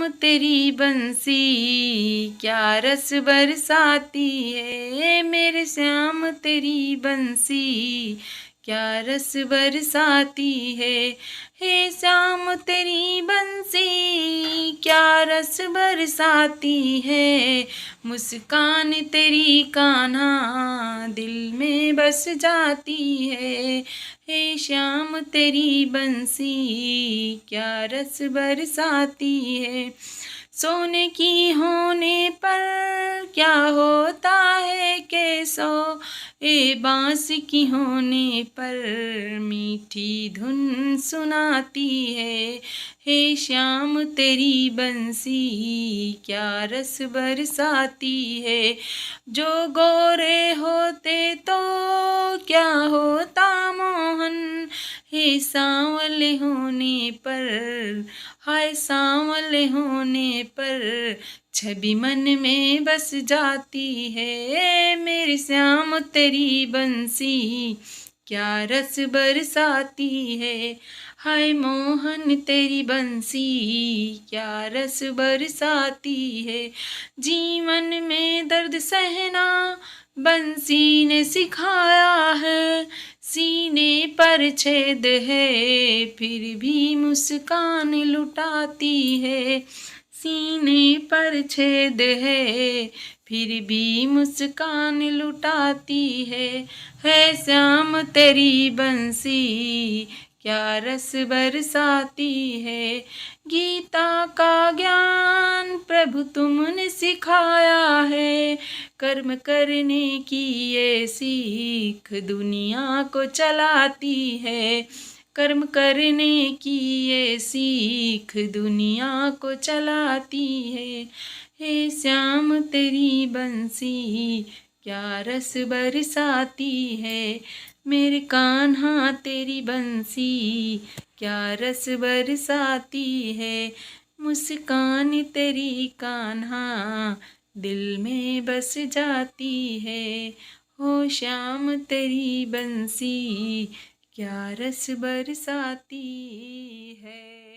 तेरी बंसी क्या रस बरसाती है, मेरे श्याम तेरी बंसी क्या रस बरसाती है। हे श्याम तेरी बंसी क्या रस बरसाती है, मुस्कान तेरी कान्हा दिल में बस जाती है। हे श्याम तेरी बंसी क्या रस बरसाती है। सोने की होने पर क्या होता है कैसो, ए बांस की होने पर मीठी धुन सुनाती है। हे श्याम तेरी बंसी क्या रस बरसाती है। जो गोरे होते तो क्या होता मोहन, हे सांवले होने पर, हाय सांवले होने पर छवि मन में बस जाती है। मेरे श्याम तेरी बंसी क्या रस बरसाती है। हाय मोहन तेरी बंसी क्या रस बरसाती है। जीवन में दर्द सहना बंसी ने सिखाया है, सीने पर छेद है फिर भी मुस्कान लुटाती है। सीने पर छेद है फिर भी मुस्कान लुटाती है श्याम तेरी बंसी क्या रस बरसाती है। गीता का ज्ञान प्रभु तुमने सिखाया है, कर्म करने की ये सीख दुनिया को चलाती है। कर्म करने की ये सीख दुनिया को चलाती है। हे श्याम तेरी बंसी क्या रस बरसाती है, मेरे कान्हा तेरी बंसी क्या रस बरसाती है। मुस्कान तेरी कान्हा दिल में बस जाती है। हो श्याम तेरी बंसी क्या रस बरसाती है।